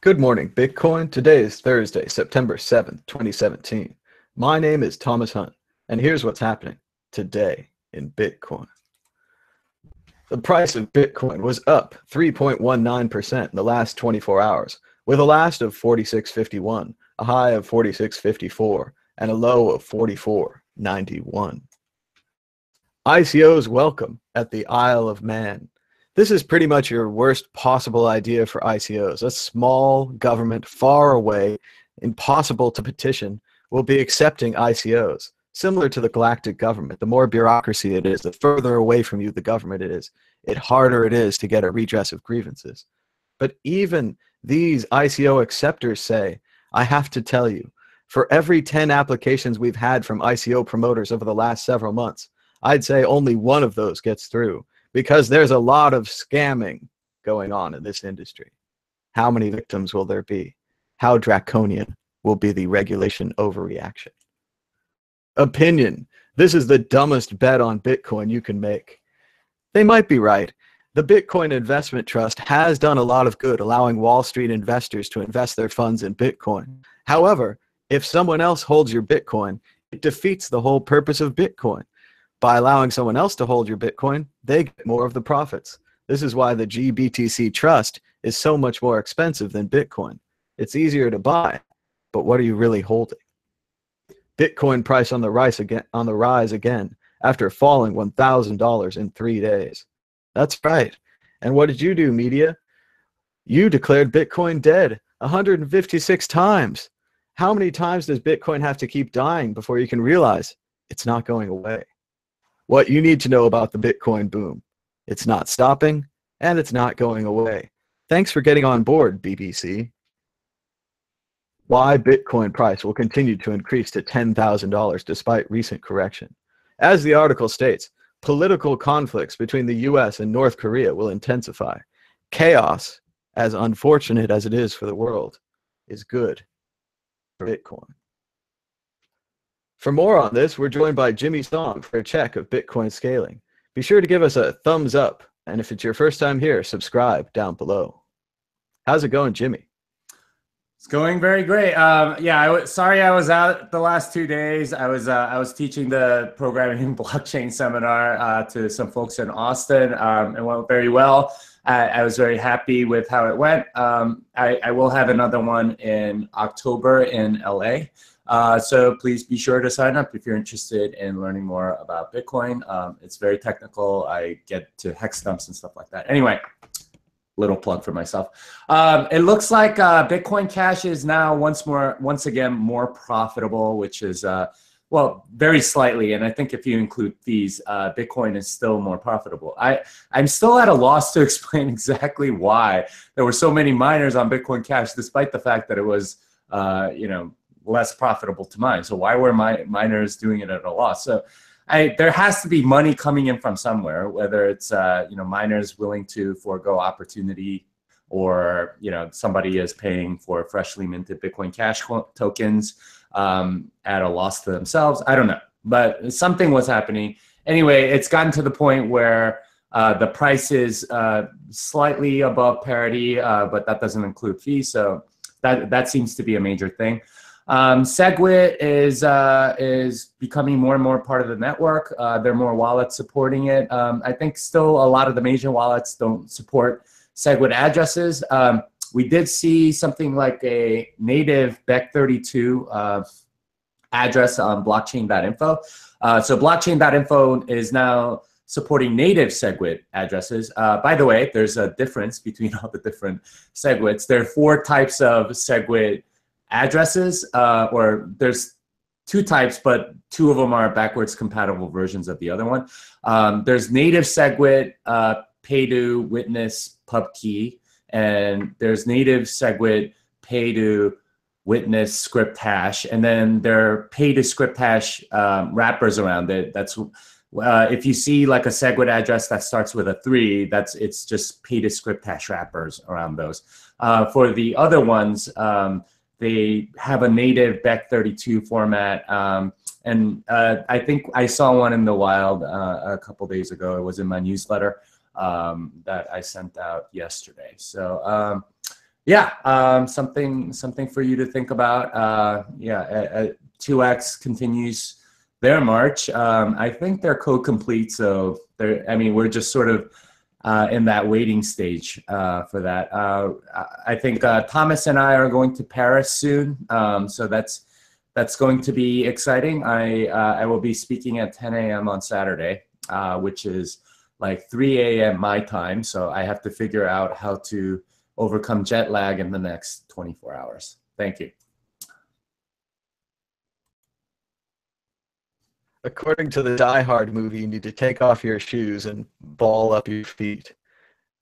Good morning, Bitcoin. Today is Thursday, September 7th, 2017. My name is Thomas Hunt, and here's what's happening today in Bitcoin. The price of Bitcoin was up 3.19% in the last 24 hours, with a last of 46.51, a high of 46.54, and a low of 44.91. ICOs welcome at the Isle of Man. This is pretty much your worst possible idea for ICOs. A small government far away, impossible to petition, will be accepting ICOs. Similar to the galactic government, the more bureaucracy it is, the further away from you the government is, the harder it is to get a redress of grievances. But even these ICO acceptors say, I have to tell you, for every 10 applications we've had from ICO promoters over the last several months, I'd say only one of those gets through, because there's a lot of scamming going on in this industry. How many victims will there be? How draconian will be the regulation overreaction? Opinion. This is the dumbest bet on Bitcoin you can make. They might be right. The Bitcoin Investment Trust has done a lot of good, allowing Wall Street investors to invest their funds in Bitcoin. However, if someone else holds your Bitcoin, it defeats the whole purpose of Bitcoin. By allowing someone else to hold your Bitcoin, they get more of the profits. This is why the GBTC Trust is so much more expensive than Bitcoin. It's easier to buy, but what are you really holding? Bitcoin price on the rise again after falling $1,000 in 3 days. That's right. And what did you do, media? You declared Bitcoin dead 156 times. How many times does Bitcoin have to keep dying before you can realize it's not going away? What you need to know about the Bitcoin boom. It's not stopping, and it's not going away. Thanks for getting on board, BBC. Why Bitcoin price will continue to increase to $10,000 despite recent correction. As the article states, political conflicts between the US and North Korea will intensify. Chaos, as unfortunate as it is for the world, is good for Bitcoin. For more on this, we're joined by Jimmy Song for a check of Bitcoin scaling. Be sure to give us a thumbs up, and if it's your first time here, subscribe down below. How's it going, Jimmy? It's going very great. Sorry I was out the last 2 days. I was teaching the programming blockchain seminar to some folks in Austin. It went very well. I was very happy with how it went. I will have another one in October in LA. So please be sure to sign up if you're interested in learning more about Bitcoin. It's very technical. I get to hex dumps and stuff like that. Anyway, little plug for myself. It looks like Bitcoin Cash is now once again more profitable, which is well, very slightly. And I think if you include fees, Bitcoin is still more profitable. I'm still at a loss to explain exactly why there were so many miners on Bitcoin Cash, despite the fact that it was less profitable to mine. So why were miners doing it at a loss? So there has to be money coming in from somewhere, whether it's miners willing to forego opportunity, or somebody is paying for freshly minted Bitcoin Cash tokens at a loss to themselves. I don't know, but something was happening. Anyway, it's gotten to the point where the price is slightly above parity, but that doesn't include fees. So that seems to be a major thing. SegWit is becoming more and more part of the network. There are more wallets supporting it. I think still a lot of the major wallets don't support SegWit addresses. We did see something like a native Bec32 address on blockchain.info. So blockchain.info is now supporting native SegWit addresses. By the way, there's a difference between all the different SegWits. There are 4 types of SegWit addresses, or there's 2 types, but 2 of them are backwards compatible versions of the other one. There's native SegWit, pay to witness pub key, and there's native SegWit, pay to witness script hash, and then there are pay to script hash wrappers around it. That's if you see like a SegWit address that starts with a 3, it's just pay to script hash wrappers around those. For the other ones, they have a native Bec32 format, and I think I saw one in the wild a couple days ago. It was in my newsletter that I sent out yesterday. So Yeah, something for you to think about. Yeah, 2x continues their march. I think they're code complete, so I mean, we're just sort of in that waiting stage for that. I think Thomas and I are going to Paris soon, so that's going to be exciting. I will be speaking at 10 a.m. on Saturday, which is like 3 a.m. my time. So I have to figure out how to overcome jet lag in the next 24 hours. Thank you. According to the Die Hard movie, you need to take off your shoes and ball up your feet.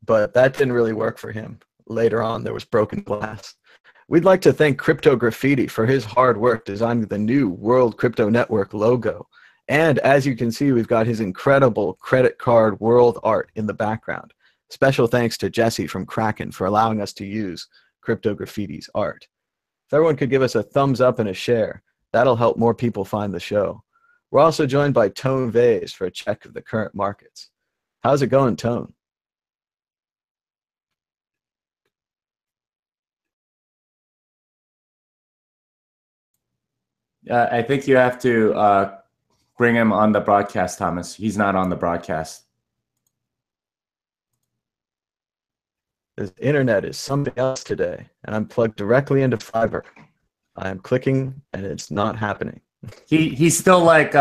But that didn't really work for him. Later on, there was broken glass. We'd like to thank Crypto Graffiti for his hard work designing the new World Crypto Network logo. And as you can see, we've got his incredible credit card world art in the background. Special thanks to Jesse from Kraken for allowing us to use Crypto Graffiti's art. If everyone could give us a thumbs up and a share, that'll help more people find the show. We're also joined by Tone Vase for a check of the current markets. How's it going, Tone? I think you have to bring him on the broadcast, Thomas. He's not on the broadcast. The internet is something else today, and I'm plugged directly into fiber. I am clicking, and it's not happening. He's still like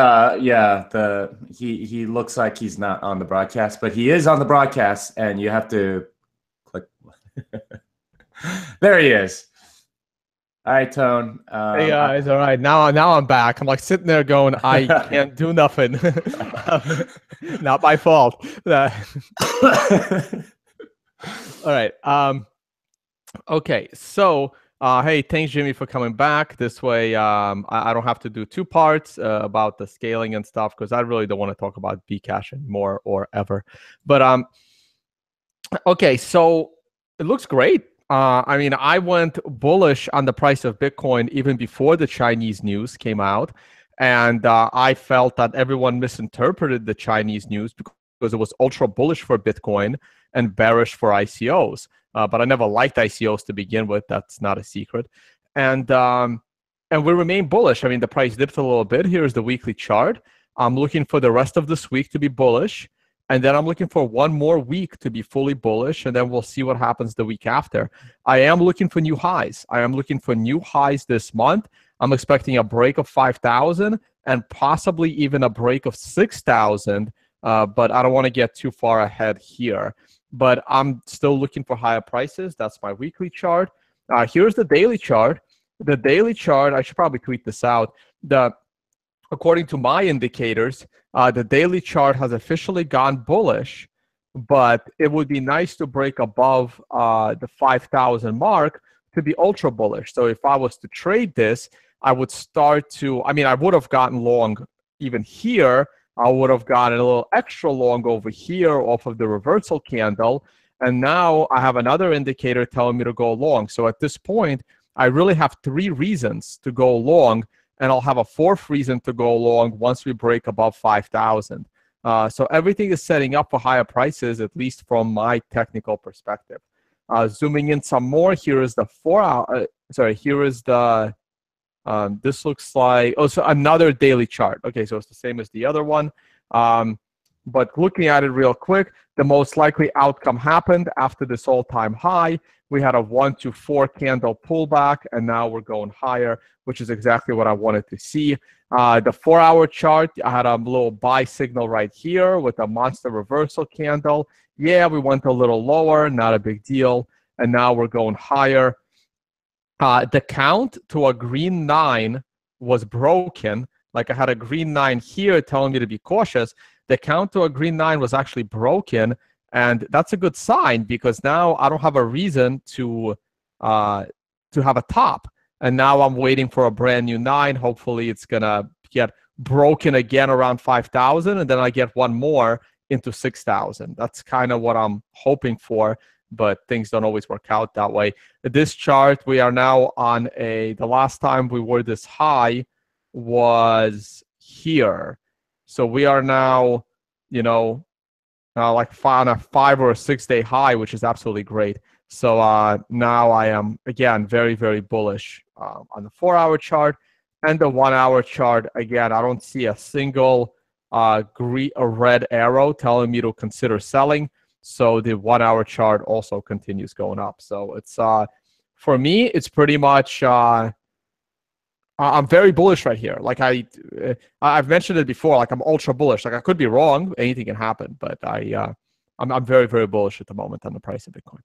he looks like he's not on the broadcast, but he is on the broadcast, and you have to click. There he is. All right, Tone. Hey guys, all right. Now I'm back. I'm like sitting there going, I can't do nothing. Not my fault. All right. Okay. So, hey, thanks Jimmy for coming back. This way, I don't have to do two parts about the scaling and stuff because I really don't want to talk about Bcash anymore or ever. But okay. So it looks great. I mean, I went bullish on the price of Bitcoin even before the Chinese news came out. And I felt that everyone misinterpreted the Chinese news because it was ultra bullish for Bitcoin and bearish for ICOs. But I never liked ICOs to begin with. That's not a secret. And we remain bullish. I mean, the price dipped a little bit. Here's the weekly chart. I'm looking for the rest of this week to be bullish. And then I'm looking for one more week to be fully bullish, and then we'll see what happens the week after. I am looking for new highs. I am looking for new highs this month. I'm expecting a break of 5,000 and possibly even a break of 6,000, but I don't want to get too far ahead here. But I'm still looking for higher prices. That's my weekly chart. Here's the daily chart. The daily chart, I should probably tweet this out. According to my indicators, the daily chart has officially gone bullish, but it would be nice to break above the 5,000 mark to be ultra bullish. So if I was to trade this, I would start to, I mean, I would have gotten long even here. I would have gotten a little extra long over here off of the reversal candle. And now I have another indicator telling me to go long. So at this point, I really have 3 reasons to go long. And I'll have a 4th reason to go long once we break above 5,000. So everything is setting up for higher prices, at least from my technical perspective. Zooming in some more, here is the 4-hour. Here is the. This looks like so another daily chart. Okay, so it's the same as the other one. But looking at it real quick, the most likely outcome happened after this all-time high. We had a 1 to 4 candle pullback, and now we're going higher, which is exactly what I wanted to see. The 4-hour chart, I had a little buy signal right here with a monster reversal candle. Yeah, we went a little lower, not a big deal. And now we're going higher. The count to a green 9 was broken. Like I had a green 9 here telling me to be cautious. The count to a green 9 was actually broken. And that's a good sign because now I don't have a reason to have a top. And now I'm waiting for a brand new 9. Hopefully it's going to get broken again around 5,000. And then I get one more into 6,000. That's kind of what I'm hoping for. But things don't always work out that way. This chart, we are now on the last time we were this high was here. So we are now, like on a 5 or a 6 day high, which is absolutely great. So now I am, again, very, very bullish on the 4-hour chart. And the 1-hour chart, again, I don't see a single red arrow telling me to consider selling. So the 1-hour chart also continues going up. So it's, for me, it's pretty much, I'm very bullish right here. Like I've mentioned it before, like I'm ultra bullish. Like I could be wrong, anything can happen, but I'm very, very bullish at the moment on the price of Bitcoin.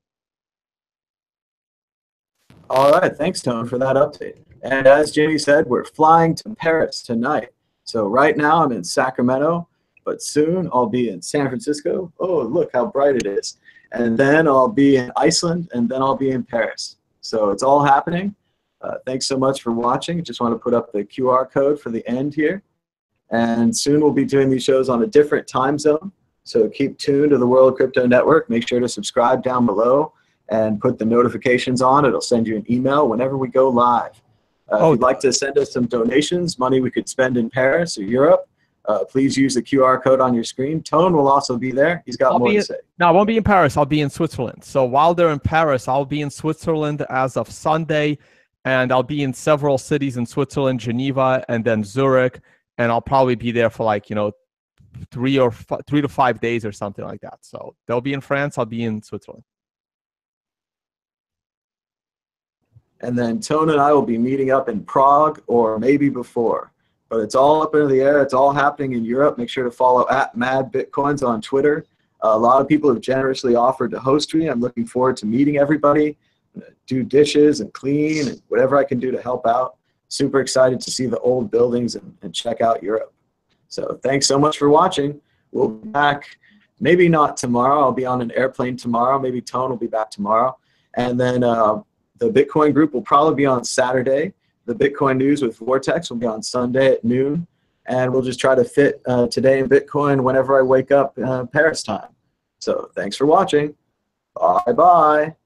All right, thanks, Tone, for that update. And as Jamie said, we're flying to Paris tonight. So right now I'm in Sacramento, but soon I'll be in San Francisco. Oh, look how bright it is. And then I'll be in Iceland, and then I'll be in Paris. So it's all happening. Thanks so much for watching. Just want to put up the QR code for the end here. And soon we'll be doing these shows on a different time zone. So keep tuned to the World Crypto Network. Make sure to subscribe down below and put the notifications on. It'll send you an email whenever we go live. If you'd like to send us some donations, money we could spend in Paris or Europe, please use the QR code on your screen. Tone will also be there. He's got more to say. No, I won't be in Paris. I'll be in Switzerland. So while they're in Paris, I'll be in Switzerland as of Sunday, and I'll be in several cities in Switzerland, Geneva, and then Zurich, and I'll probably be there for like, 3 to 5 days or something like that. So they'll be in France. I'll be in Switzerland. And then Tone and I will be meeting up in Prague or maybe before. But it's all up into the air. It's all happening in Europe. Make sure to follow @MadBitcoins on Twitter. A lot of people have generously offered to host me. I'm looking forward to meeting everybody, do dishes and clean and whatever I can do to help out. Super excited to see the old buildings and check out Europe. So thanks so much for watching. We'll be back, maybe not tomorrow. I'll be on an airplane tomorrow. Maybe Tone will be back tomorrow. And then the Bitcoin group will probably be on Saturday. The Bitcoin news with Vortex will be on Sunday at noon. And we'll just try to fit Today in Bitcoin whenever I wake up Paris time. So thanks for watching. Bye-bye.